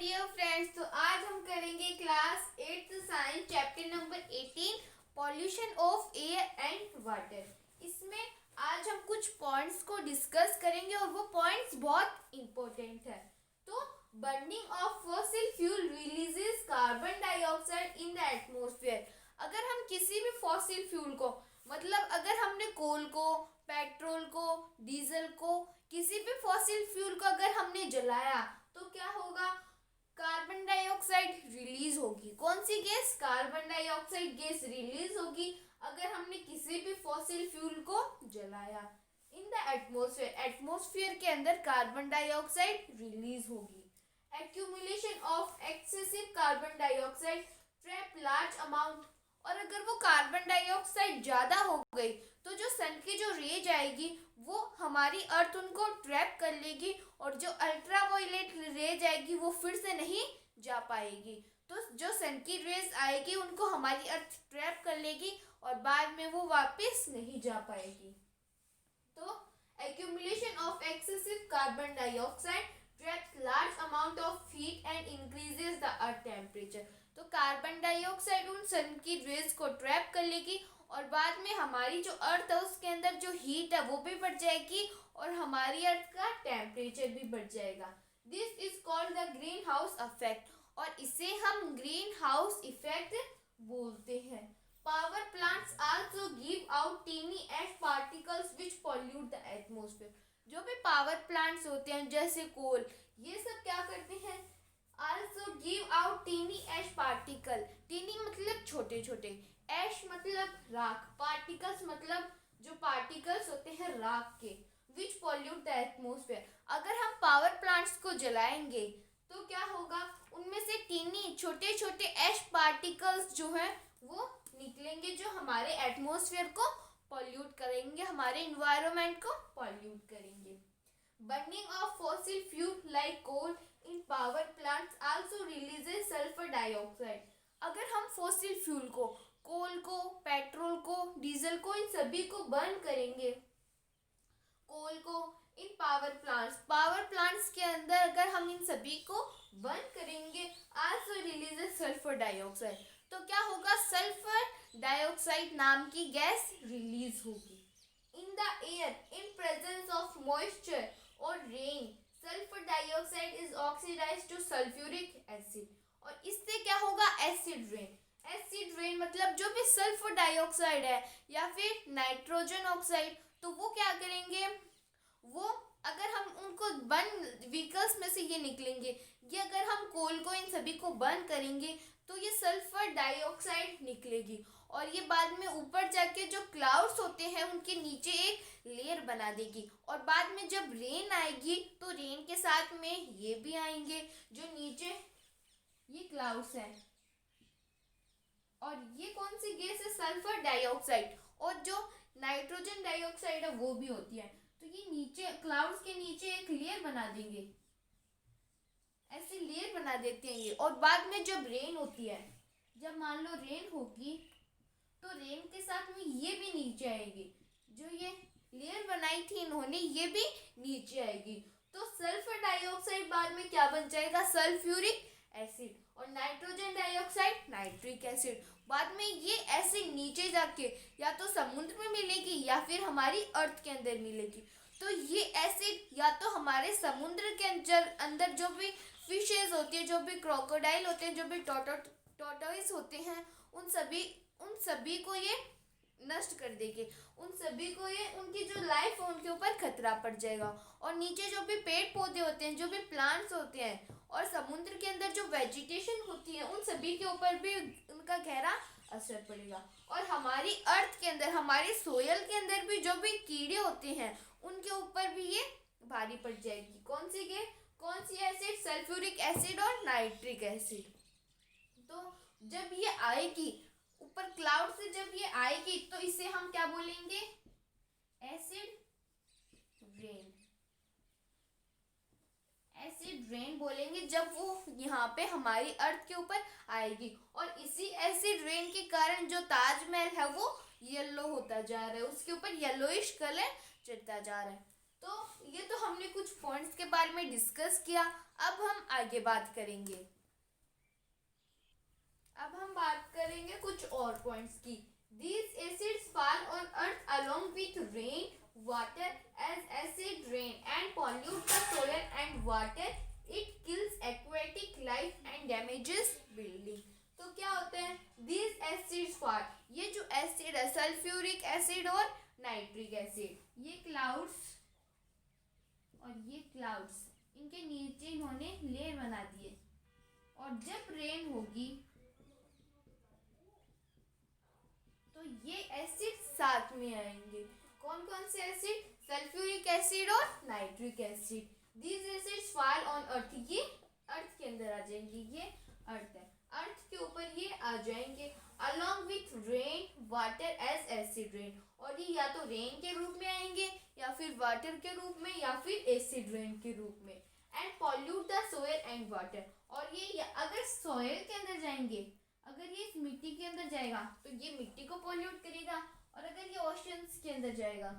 Dear friends, तो आज हम करेंगे class 8th science chapter number 18 pollution of air and water. इसमें आज हम कुछ पॉइंट्स को डिस्कस करेंगे और वो पॉइंट्स बहुत इंपॉर्टेंट है। तो burning of fossil fuel releases carbon dioxide in the atmosphere. अगर हम किसी भी फॉसिल फ्यूल को मतलब अगर हमने कोल को, पेट्रोल को, डीजल को, किसी भी फॉसिल फ्यूल को अगर हमने जलाया तो क्या होगा? कार्बन डाइऑक्साइड रिलीज होगी। कौन सी gas? Carbon dioxide gas release होगी अगर हमने किसी भी फॉसिल फ्यूल को जलाया। इन द एटमॉस्फेयर, एटमॉस्फेयर के अंदर कार्बन डाइऑक्साइड रिलीज होगी। Accumulation of excessive carbon dioxide trap large amount. और अगर वो कार्बन डाइऑक्साइड ज़्यादा हो गई तो जो सन की जो रेज आएगी वो हमारी अर्थ उनको ट्रैप कर लेगी और जो अल्ट्रावायलेट रेज आएगी वो फिर से नहीं जा पाएगी। तो जो सन की रेज आएगी उनको हमारी अर्थ ट्रैप कर लेगी और बाद में वो वापस नहीं जा पाएगी। तो accumulation of excessive carbon dioxide traps large amount of heat and increases the earth temperature. तो कार्बन डाइऑक्साइड उन सन की रेज को ट्रैप कर लेगी और बाद में हमारी जो अर्थ है उसके अंदर जो हीट है वो भी बढ़ जाएगी और हमारी अर्थ का टेम्परेचर भी बढ़ जाएगा। This is called the greenhouse effect और इसे हम ग्रीन हाउस इफेक्ट बोलते हैं। Power plants also give out tiny ash particles which pollute the atmosphere. जो भी पावर प्लांट्स होते हैं जैसे कोल, ये सब क्या करते हैं? आल्सो गिव आउट टीनी एश पार्टिकल। टीनी मतलब छोटे छोटे, एश मतलब राख, पार्टिकल्स मतलब जो पार्टिकल्स होते हैं राख के, विच पॉल्यूट द एटमॉस्फेयर। अगर हम पावर प्लांट्स को जलाएंगे तो क्या होगा? उनमें से टीनी छोटे छोटे एश पार्टिकल्स जो हैं वो निकलेंगे जो हमारे एटमॉस्फेयर को पॉल्यूट करेंगे, हमारे इन्वायरमेंट को पॉल्यूट करेंगे। Burning of fossil fuel like coal in power plants also releases sulphur dioxide. अगर हम फॉसिल फ्यूल को, कोल को, पेट्रोल को, डीजल को, इन सभी को बर्न करेंगे, कोल को इन पावर प्लांट्स के अंदर अगर हम इन सभी को बर्न करेंगे आल्सो रिलीजेस सल्फर डाइऑक्साइड, तो क्या होगा? सल्फर डाइऑक्साइड नाम की गैस रिलीज होगी। In the air in presence of moisture और rain sulphur dioxide is oxidised to sulphuric acid. और इससे क्या होगा? Acid rain. एसिड रेन मतलब जो भी सल्फर डाइऑक्साइड है या फिर नाइट्रोजन ऑक्साइड, तो वो क्या करेंगे? वो अगर हम उनको बर्न व्हीकल्स में से ये निकलेंगे, ये अगर हम कोल को, इन सभी को बर्न करेंगे तो ये सल्फर डाइऑक्साइड निकलेगी और ये बाद में ऊपर जाके जो क्लाउड्स होते हैं उनके नीचे एक लेयर बना देगी और बाद में जब रेन आएगी तो रेन के साथ में ये भी आएंगे जो नीचे ये क्लाउड्स हैं। और ये कौन सी गैस है? Sulphur dioxide. और जो नाइट्रोजन डाइऑक्साइड है वो भी होती है। तो ये नीचे क्लाउड्स के नीचे एक लेयर बना देंगे, ऐसी लेयर बना देते हैं ये। और बाद में जब रेन होती है, जब मान लो रेन होगी तो रेन के साथ में ये भी नीचे आएगी, जो ये लेयर बनाई थी इन्होंने ये भी नीचे आएगी। तो सल्फर डाइऑक्साइड बाद में क्या बन जाएगा? Sulphuric acid. और नाइट्रोजन डाइऑक्साइड नाइट्रिक एसिड। बाद में ये एसिड नीचे जाके या तो समुद्र में मिलेगी या फिर हमारी अर्थ के अंदर मिलेगी। तो ये एसिड या तो हमारे समुद्र के अंदर जो भी फिशेज होती है, जो भी क्रोकोडाइल होते हैं, जो भी टॉर्टोइस होते हैं, उन सभी को ये नष्ट कर देंगे। उन सभी को ये, उनकी जो लाइफ है उनके ऊपर खतरा पड़ जाएगा। और नीचे जो भी पेड़ पौधे होते हैं, जो भी प्लांट्स होते हैं और समुद्र के अंदर जो वेजिटेशन होती है उन सभी के ऊपर भी उनका गहरा असर पड़ेगा। और हमारी अर्थ के अंदर, हमारी सोयल के अंदर भी जो भी कीड़े होते हैं उनके ऊपर भी ये भारी पड़ जाएगी। कौन सी एसिड? सल्फ्यूरिक एसिड और नाइट्रिक एसिड। तो जब ये आएगी ऊपर क्लाउड से, जब ये आएगी तो इसे हम क्या बोलेंगे? Acid rain. एसिड रेन बोलेंगे जब वो यहाँ पे हमारी अर्थ के ऊपर आएगी। और इसी एसिड रेन के कारण जो ताजमहल है वो येलो होता जा रहा है, उसके ऊपर येलोइश कलर चढ़ता जा रहा है। तो ये तो हमने कुछ पॉइंट्स के बारे में डिस्कस किया। अब हम आगे बात करेंगे। अब हम बात करेंगे कुछ और पॉइंट्स की। These acids fall on earth along with rain, water as acid rain and pollute the soil and water. It kills aquatic life and damages building. तो क्या होता है? These acids fall, ये जो एसिड है सल्फ्यूरिक एसिड और nitric acid, ये clouds और ये क्लाउड्स, इनके नीचे इन्होंने लेयर बना दिए और जब रेन होगी तो ये एसिड साथ में आएंगे। कौन कौन से एसिड? सल्फ्यूरिक एसिड और nitric acid. These acids fall on earth, ये अर्थ के अंदर आ जाएंगे, ये अर्थ है, अर्थ के ऊपर ये आ जाएंगे along with rain water as acid rain, और ये या तो रेन के रूप में आएंगे या फिर वाटर के रूप में या फिर एसिड रेन के रूप में। And pollute the soil and water, और ये अगर सोयल के अंदर जाएंगे, अगर ये इस मिट्टी के अंदर जाएगा तो ये मिट्टी को पॉल्यूट करेगा, और अगर ये ओशंस के अंदर जाएगा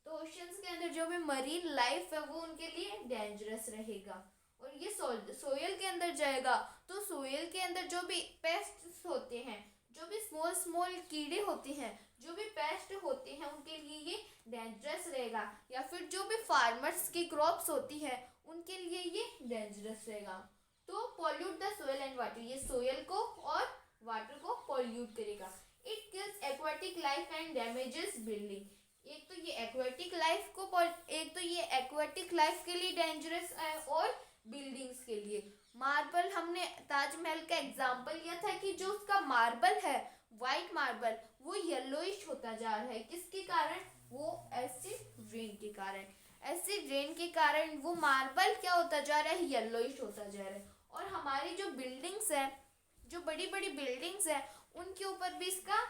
तो ओशंस के अंदर जो भी मरीन लाइफ है वो उनके लिए डेंजरस रहेगा। और ये सोयल के अंदर जाएगा तो सोयल के अंदर जो भी पेस्ट्स होते हैं, जो भी स्मॉल स्मॉल कीड़े होते हैं, जो भी पेस्ट होते हैं, उनके लिए ये डेंजरस रहेगा, या फिर जो भी फार्मर्स की क्रॉप्स होती है उनके लिए ये डेंजरस रहेगा। तो pollute the soil and water, ये सोयल को और वाटर को पॉल्यूट करेगा। It kills aquatic life and damages building, एक तो ये एक्वाटिक लाइफ को, एक तो ये एक्वाटिक लाइफ के लिए डेंजरस है और बिल्डिंग्स के लिए। मार्बल, हमने ताजमहल का एग्जाम्पल लिया था कि जो उसका मार्बल है, वाइट मार्बल, वो येलोइश होता जा रहा है। किसके कारण? वो एसिड रेन के कारण। एसिड रेन के कारण वो मार्बल क्या होता जा रहा है? येलोइश होता जा रहा है। और हमारी जो बिल्डिंग्स है, जो बड़ी बड़ी बिल्डिंग्स है, उनके ऊपर भी इसका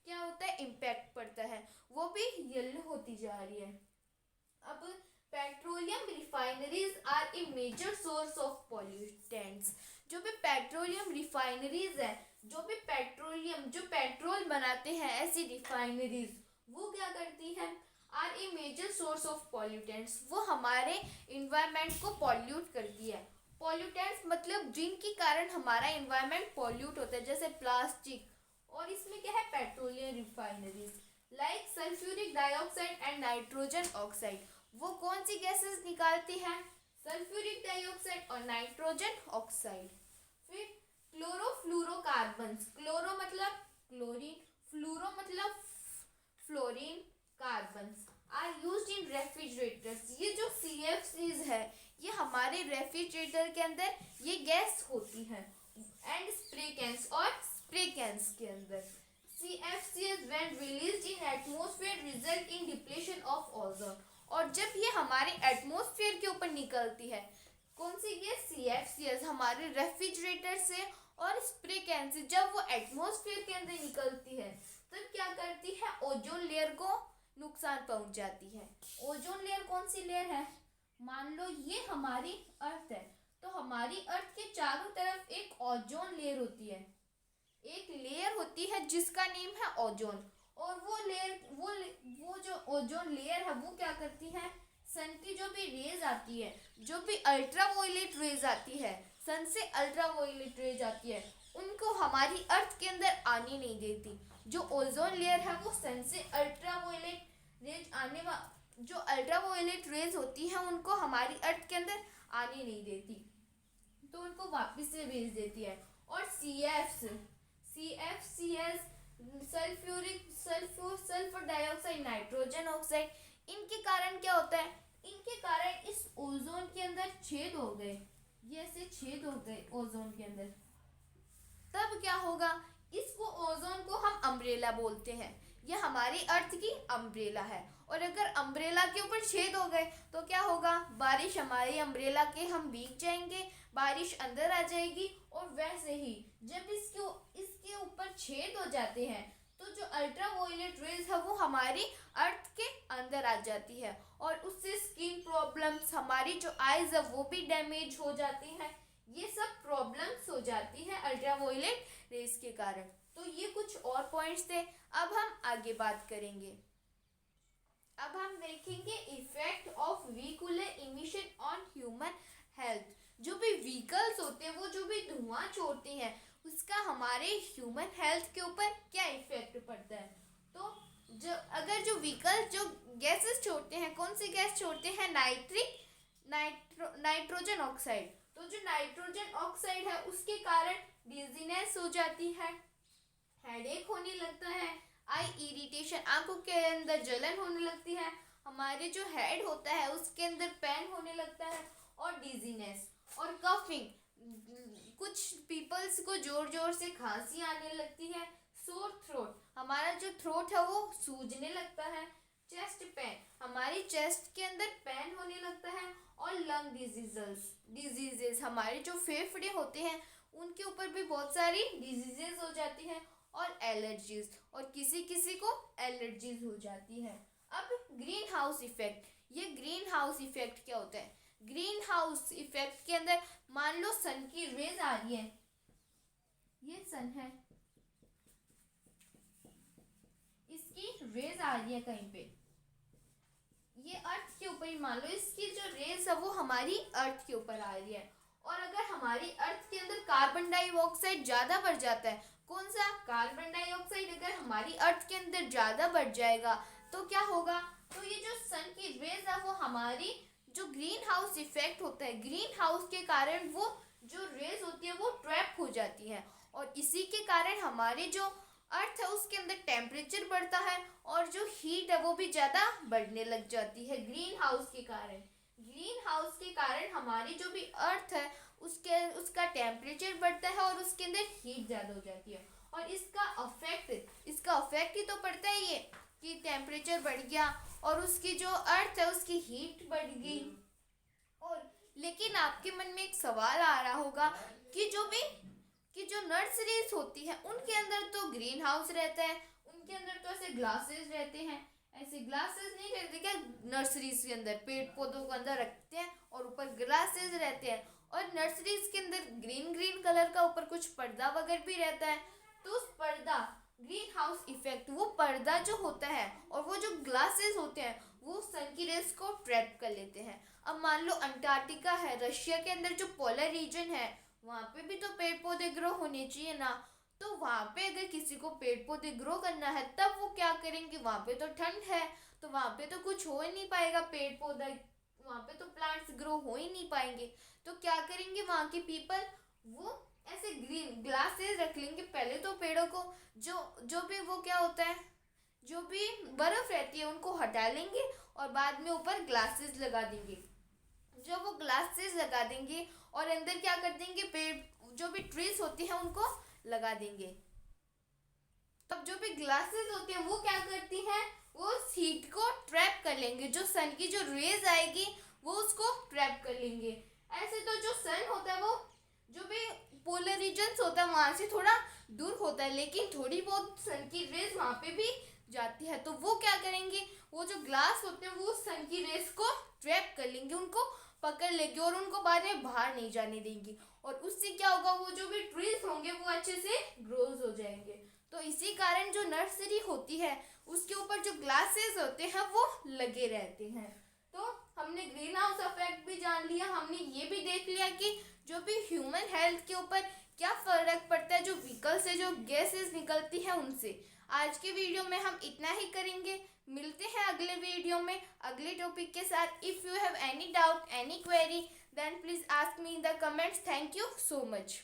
क्या होता है? इम्पैक्ट पड़ता है, वो भी येलो होती जा रही है। अब petroleum refineries are a major source of pollutants, जो भी पेट्रोलियम रिफाइनरीज है, जो भी पेट्रोलियम, जो पेट्रोल बनाते हैं, ऐसी रिफाइनरीज वो क्या करती है? Are a major source of pollutants, वो हमारे इन्वायरमेंट को पॉल्यूट करती है। पॉल्यूटेंट्स मतलब जिनके कारण हमारा इन्वायरमेंट पॉल्यूट होता है, जैसे प्लास्टिक, और इसमें क्या है? Petroleum refineries like sulphuric dioxide and nitrogen oxide, वो कौन सी गैसेस निकालती हैं? सल्फ्यूरिक डाइऑक्साइड और नाइट्रोजन ऑक्साइड। फिर क्लोरोफ्लोरोकार्बन्स, क्लोरो मतलब क्लोरीन, फ्लोरो मतलब fluorine, carbons are used in refrigerators, ये जो CFCs है ये हमारे रेफ्रिजरेटर के अंदर ये गैस होती है। एंड स्प्रे कैंस, और स्प्रे कैंस के अंदर CFCs when released in atmosphere result in depletion of ozone, और जब ये हमारे एटमॉस्फेयर के ऊपर निकलती है, कौन सी गैस? CFCs, हमारे रेफ्रिजरेटर से और स्प्रे कैन से जब वो एटमॉस्फेयर के अंदर निकलती है तब क्या करती है? ओजोन लेयर को नुकसान पहुंचाती है। ओजोन लेयर कौन सी लेयर है? मान लो ये हमारी अर्थ है, तो हमारी अर्थ के चारों तरफ एक ओजोन लेयर होती है, एक लेयर होती है जिसका नेम है ओजोन। और वो लेयर, वो जो ओजोन लेयर है वो क्या करती है? सन की जो भी रेज आती है, जो भी अल्ट्रा वायलेट रेज आती है, सन से अल्ट्रा वायलेट रेज आती है, उनको हमारी अर्थ के अंदर आने नहीं देती। जो ओजोन लेयर है वो सन से अल्ट्रा वायलेट रेज जो अल्ट्रा वायलेट रेज होती है उनको हमारी अर्थ के अंदर आने नहीं देती, तो उनको वापस से भेज देती है। और CFCs sulphur dioxide, nitrogen oxide, इनके कारण क्या होता है? इनके कारण इस ओजोन के अंदर छेद हो गए, ये ऐसे छेद हो गए ओजोन के अंदर, तब क्या होगा? इसको ओजोन को हम अम्ब्रेला बोलते हैं, ये हमारी अर्थ की अम्ब्रेला है। और अगर अम्ब्रेला के ऊपर छेद हो गए तो क्या होगा? बारिश हमारी अम्ब्रेला के हम भीग जाएंगे, बारिश अंदर आ जाएगी। और वैसे ही जब इसके ऊपर छेद हो जाते हैं तो जो अल्ट्रा वायलेट रेज है वो हमारी अर्थ के अंदर आ जाती है, और उससे स्किन प्रॉब्लम्स, हमारी जो आईज है वो भी डैमेज हो जाती हैं। ये सब प्रॉब्लम्स हो जाती है अल्ट्रा वायलेट रेज के कारण। तो ये कुछ और पॉइंट्स थे, अब हम आगे बात करेंगे। अब हम देखेंगे effect of vehicular emission on human health. जो भी व्हीकल्स होते हैं, वो जो भी धुआं छोड़ते हैं, उसका हमारे ह्यूमन हेल्थ के ऊपर क्या इफेक्ट पड़ता है। तो जो अगर जो व्हीकल जो गैसेस छोड़ते हैं, कौन सी गैस छोड़ते हैं, नाइट्रोजन ऑक्साइड। तो जो नाइट्रोजन ऑक्साइड है उसके कारण डिजीनेस हो जाती है, हेडेक होने लगता है, आई इरिटेशन, आंखों के अंदर जलन होने लगती है, हमारे जो हेड होता है उसके अंदर पेन होने लगता है, और डिजीनेस और कफिंग। कुछ पीपल्स को जोर जोर से खांसी आने लगती है, सोर थ्रोट, हमारा जो थ्रोट है वो सूजने लगता है, चेस्ट पेन, हमारी चेस्ट के अंदर पेन होने लगता है, और लंग डिजीजेस, हमारे जो फेफड़े होते हैं उनके ऊपर भी बहुत सारी डिजीजेस हो जाती हैं, और एलर्जीज, और किसी किसी को एलर्जीज हो जाती है। अब ग्रीन हाउस इफेक्ट, ये ग्रीन हाउस इफेक्ट क्या होता है। ग्रीन हाउस इफेक्ट के अंदर मान लो सन की रेज आ रही है, ये सन है, इसकी रेज आ रही है कहीं पे, ये अर्थ के ऊपर ही मान लो, इसकी जो रेज है वो हमारी अर्थ के ऊपर आ रही है, और अगर हमारी अर्थ के अंदर कार्बन डाइऑक्साइड ज़्यादा बढ़ जाता है, कौन सा, कार्बन डाइऑक्साइड अगर हमारी अर्थ के अंदर ज़्यादा बढ़ जाएगा तो क्या होगा, तो ये जो सन की रेज है वो हमारी जो ग्रीन हाउस इफेक्ट होता है, ग्रीन हाउस के कारण वो जो रेज होती है वो ट्रैप हो जाती है, और इसी के कारण हमारे जो अर्थ है उसके अंदर टेम्परेचर बढ़ता है, और जो हीट है वो भी ज़्यादा बढ़ने लग जाती है ग्रीन हाउस के कारण। ग्रीन हाउस के कारण हमारी जो भी अर्थ है उसका टेम्परेचर बढ़ता है, और उसके अंदर हीट ज़्यादा हो जाती है, और इसका अफेक्ट ही तो पड़ता है ये कि टेम्परेचर बढ़ गया और उसकी जो अर्थ है उसकी हीट बढ़ गई। और लेकिन आपके मन में एक सवाल आ रहा होगा कि जो नर्सरीज होती है उनके अंदर तो ग्रीन हाउस रहता है, उनके अंदर तो ऐसे ग्लासेस रहते हैं, ऐसे ग्लासेस नहीं रहते क्या नर्सरीज के अंदर, पेड़ पौधों के अंदर रखते हैं और ऊपर ग्लासेस रहते हैं, और नर्सरीज के अंदर ग्रीन ग्रीन कलर का ऊपर कुछ पर्दा वगैरह भी रहता है। तो उस पर्दा, ग्रीन हाउस इफेक्ट, वो पर्दा जो होता है और वो जो ग्लासेस होते हैं वो सन की रेज को ट्रैप कर लेते हैं। अब मान लो अंटार्कटिका है, रशिया के अंदर जो पोलर रीजन है, वहाँ पे भी तो पेड़ पौधे ग्रो होने चाहिए ना। तो वहाँ पे अगर किसी को पेड़ पौधे ग्रो करना है तब वो क्या करेंगे, वहाँ पे तो ठंड है, तो वहाँ पे तो कुछ हो ही नहीं पाएगा, पेड़ पौधा वहाँ पे तो प्लांट्स ग्रो हो ही नहीं पाएंगे। तो क्या करेंगे वहाँ के पीपल, वो ऐसे ग्रीन ग्लासेस रख लेंगे पहले तो पेड़ों को, जो जो भी वो क्या होता है, जो भी बर्फ रहती है उनको हटा लेंगे, और बाद में ऊपर ग्लासेस लगा देंगे। जब वो ग्लासेस लगा देंगे और अंदर क्या कर देंगे, पेड़ जो भी ट्रीज होती हैं उनको लगा देंगे। तब जो भी ग्लासेस होती हैं वो क्या करती हैं, वो हीट को ट्रैप कर लेंगे, जो सन की जो रेज आएगी वो उसको ट्रैप कर लेंगे। ऐसे तो जो सन होता है वो जो भी पोलर रीजन्स होता है वहाँ से थोड़ा दूर होता है, लेकिन थोड़ी बहुत सन की रेज वहाँ पे भी जाती है, तो वो क्या करेंगे, वो जो ग्लास होते हैं वो सन की रेज को ट्रैप कर लेंगे, उनको पकड़ लेंगे और उनको बाद में बाहर नहीं जाने देंगे, और उससे क्या होगा, वो जो भी ट्रीज होंगे वो अच्छे से ग्रोज हो जाएंगे। तो इसी कारण जो नर्सरी होती है उसके ऊपर जो ग्लासेस होते हैं वो लगे रहते हैं। तो हमने ग्रीन हाउस इफेक्ट भी जान लिया, हमने ये भी देख लिया कि जो भी ह्यूमन हेल्थ के ऊपर क्या फ़र्क पड़ता है जो व्हीकल से जो गैसेस निकलती है उनसे। आज के वीडियो में हम इतना ही करेंगे, मिलते हैं अगले वीडियो में अगले टॉपिक के साथ। If you have any doubt any query then please ask me in the comments. Thank you so much.